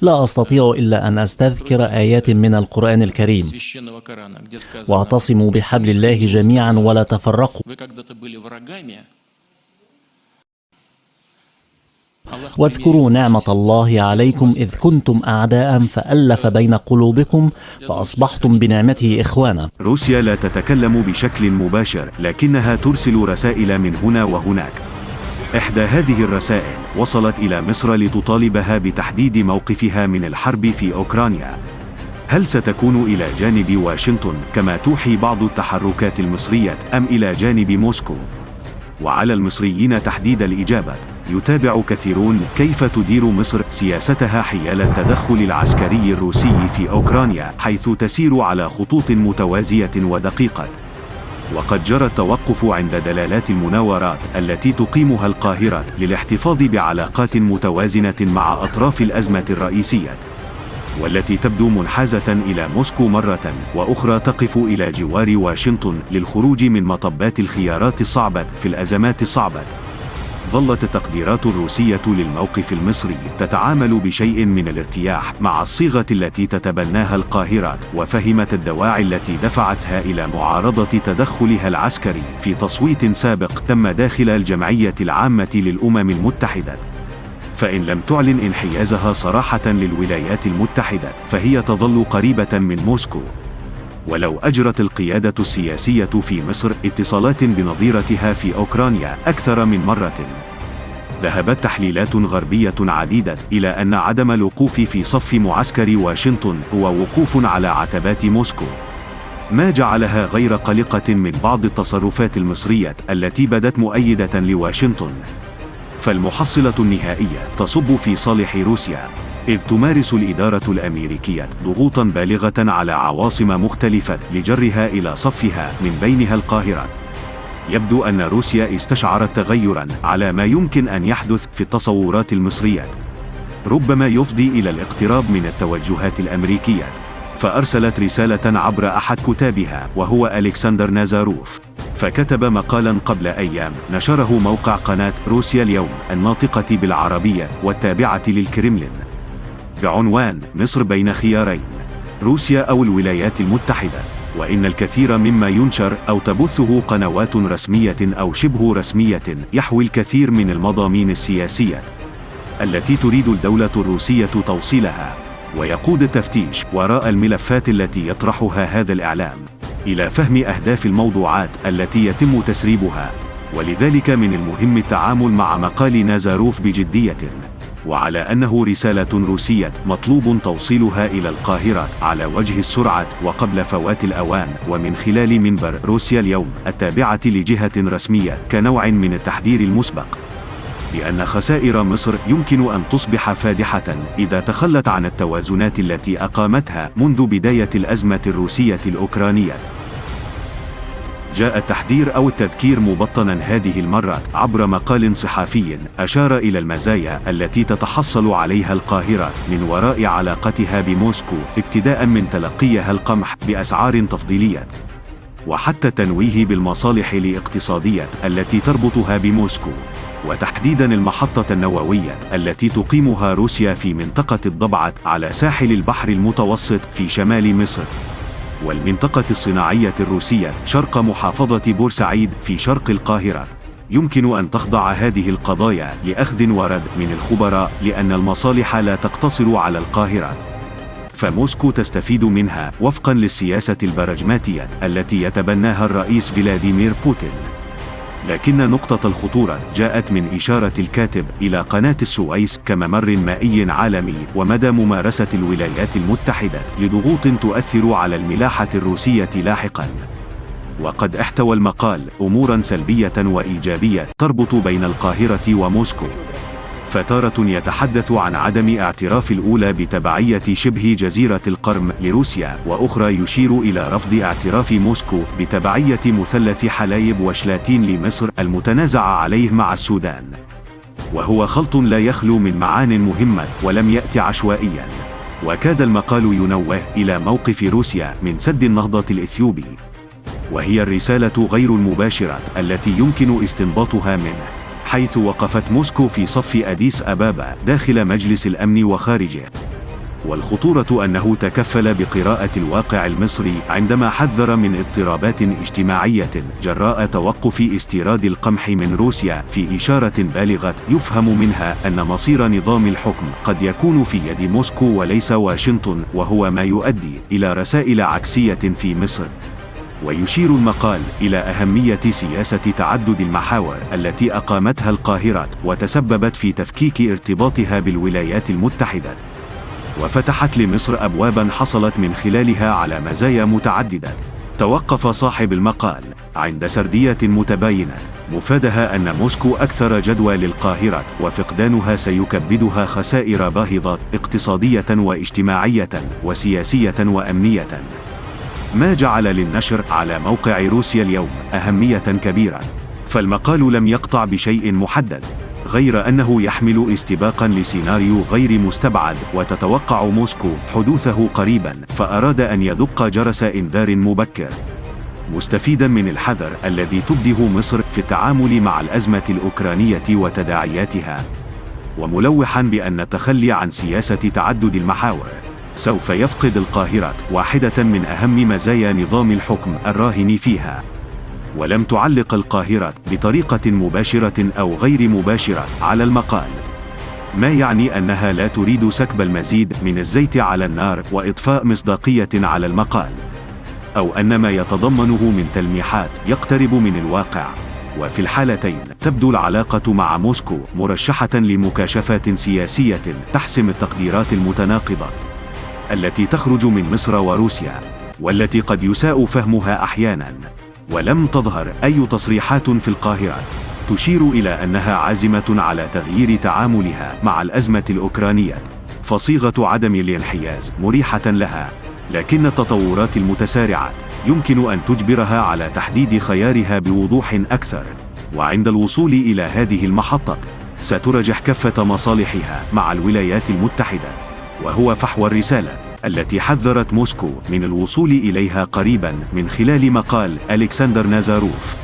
لا أستطيع إلا أن أستذكر آيات من القرآن الكريم: واعتصموا بحبل الله جميعا ولا تفرقوا. واذكروا نعمة الله عليكم إذ كنتم أعداء فألف بين قلوبكم فأصبحتم بنعمته إخوانا. روسيا لا تتكلم بشكل مباشر، لكنها ترسل رسائل من هنا وهناك. إحدى هذه الرسائل وصلت إلى مصر لتطالبها بتحديد موقفها من الحرب في أوكرانيا. هل ستكون إلى جانب واشنطن كما توحي بعض التحركات المصرية أم إلى جانب موسكو؟ وعلى المصريين تحديد الإجابة. يتابع كثيرون كيف تدير مصر سياستها حيال التدخل العسكري الروسي في أوكرانيا، حيث تسير على خطوط متوازية ودقيقة. وقد جرى التوقف عند دلالات المناورات التي تقيمها القاهرة للاحتفاظ بعلاقات متوازنة مع أطراف الأزمة الرئيسية، والتي تبدو منحازة إلى موسكو مرة وأخرى تقف إلى جوار واشنطن للخروج من مطبات الخيارات الصعبة في الأزمات الصعبة. ظلت التقديرات الروسية للموقف المصري تتعامل بشيء من الارتياح مع الصيغة التي تتبناها القاهرة، وفهمت الدواعي التي دفعتها إلى معارضة تدخلها العسكري في تصويت سابق تم داخل الجمعية العامة للأمم المتحدة. فإن لم تعلن انحيازها صراحة للولايات المتحدة فهي تظل قريبة من موسكو. ولو أجرت القيادة السياسية في مصر اتصالات بنظيرتها في أوكرانيا أكثر من مرة، ذهبت تحليلات غربية عديدة إلى أن عدم الوقوف في صف معسكر واشنطن هو وقوف على عتبات موسكو، ما جعلها غير قلقة من بعض التصرفات المصرية التي بدت مؤيدة لواشنطن. فالمحصلة النهائية تصب في صالح روسيا، إذ تمارس الإدارة الأمريكية ضغوطا بالغة على عواصم مختلفة لجرها إلى صفها من بينها القاهرة. يبدو أن روسيا استشعرت تغيرا على ما يمكن أن يحدث في التصورات المصرية، ربما يفضي إلى الاقتراب من التوجهات الأمريكية، فأرسلت رسالة عبر أحد كتابها وهو ألكسندر نازاروف، فكتب مقالا قبل أيام نشره موقع قناة روسيا اليوم الناطقة بالعربية والتابعة للكرملين بعنوان: مصر بين خيارين، روسيا أو الولايات المتحدة. وإن الكثير مما ينشر أو تبثه قنوات رسمية أو شبه رسمية يحوي الكثير من المضامين السياسية التي تريد الدولة الروسية توصيلها، ويقود التفتيش وراء الملفات التي يطرحها هذا الإعلام إلى فهم أهداف الموضوعات التي يتم تسريبها. ولذلك من المهم التعامل مع مقال نازاروف بجدية، وعلى أنه رسالة روسية مطلوب توصيلها إلى القاهرة على وجه السرعة وقبل فوات الأوان، ومن خلال منبر روسيا اليوم التابعة لجهة رسمية كنوع من التحذير المسبق بأن خسائر مصر يمكن أن تصبح فادحة إذا تخلت عن التوازنات التي أقامتها منذ بداية الأزمة الروسية الأوكرانية. جاء التحذير أو التذكير مبطنا هذه المرة عبر مقال صحفي أشار إلى المزايا التي تتحصل عليها القاهرة من وراء علاقتها بموسكو، ابتداء من تلقيها القمح بأسعار تفضيلية، وحتى التنويه بالمصالح الاقتصادية التي تربطها بموسكو، وتحديدا المحطة النووية التي تقيمها روسيا في منطقة الضبعة على ساحل البحر المتوسط في شمال مصر، والمنطقة الصناعية الروسية شرق محافظة بورسعيد في شرق القاهرة. يمكن أن تخضع هذه القضايا لأخذ ورد من الخبراء، لأن المصالح لا تقتصر على القاهرة، فموسكو تستفيد منها وفقا للسياسة البراجماتية التي يتبناها الرئيس فلاديمير بوتين. لكن نقطة الخطورة جاءت من إشارة الكاتب إلى قناة السويس كممر مائي عالمي، ومدى ممارسة الولايات المتحدة لضغوط تؤثر على الملاحة الروسية لاحقا. وقد احتوى المقال أمورا سلبية وإيجابية تربط بين القاهرة وموسكو، فتارة يتحدث عن عدم اعتراف الأولى بتبعية شبه جزيرة القرم لروسيا، وأخرى يشير إلى رفض اعتراف موسكو بتبعية مثلث حلايب وشلاتين لمصر المتنازع عليه مع السودان، وهو خلط لا يخلو من معان مهمة ولم يأتي عشوائيا. وكاد المقال ينوه إلى موقف روسيا من سد النهضة الإثيوبي، وهي الرسالة غير المباشرة التي يمكن استنباطها منه، حيث وقفت موسكو في صف أديس أبابا داخل مجلس الأمن وخارجه، والخطورة أنه تكفل بقراءة الواقع المصري عندما حذر من اضطرابات اجتماعية جراء توقف استيراد القمح من روسيا، في إشارة بالغة يفهم منها أن مصير نظام الحكم قد يكون في يد موسكو وليس واشنطن، وهو ما يؤدي إلى رسائل عكسية في مصر. ويشير المقال إلى أهمية سياسة تعدد المحاور التي أقامتها القاهرة وتسببت في تفكيك ارتباطها بالولايات المتحدة، وفتحت لمصر أبوابا حصلت من خلالها على مزايا متعددة. توقف صاحب المقال عند سردية متباينة مفادها أن موسكو أكثر جدوى للقاهرة، وفقدانها سيكبدها خسائر باهظة اقتصادية واجتماعية وسياسية وأمنية، ما جعل للنشر على موقع روسيا اليوم أهمية كبيرة. فالمقال لم يقطع بشيء محدد، غير أنه يحمل استباقا لسيناريو غير مستبعد وتتوقع موسكو حدوثه قريبا، فأراد أن يدق جرس إنذار مبكر، مستفيدا من الحذر الذي تبده مصر في التعامل مع الأزمة الأوكرانية وتداعياتها، وملوحا بأن التخلي عن سياسة تعدد المحاور سوف يفقد القاهرة واحدة من أهم مزايا نظام الحكم الراهن فيها. ولم تعلق القاهرة بطريقة مباشرة أو غير مباشرة على المقال، ما يعني أنها لا تريد سكب المزيد من الزيت على النار وإضفاء مصداقية على المقال، أو أن ما يتضمنه من تلميحات يقترب من الواقع. وفي الحالتين تبدو العلاقة مع موسكو مرشحة لمكاشفات سياسية تحسم التقديرات المتناقضة التي تخرج من مصر وروسيا، والتي قد يساء فهمها أحيانا. ولم تظهر أي تصريحات في القاهرة تشير إلى أنها عازمة على تغيير تعاملها مع الأزمة الأوكرانية، فصيغة عدم الانحياز مريحة لها، لكن التطورات المتسارعة يمكن أن تجبرها على تحديد خيارها بوضوح أكثر. وعند الوصول إلى هذه المحطة سترجح كافة مصالحها مع الولايات المتحدة، وهو فحوى الرسالة التي حذرت موسكو من الوصول إليها قريبا من خلال مقال ألكسندر نازاروف.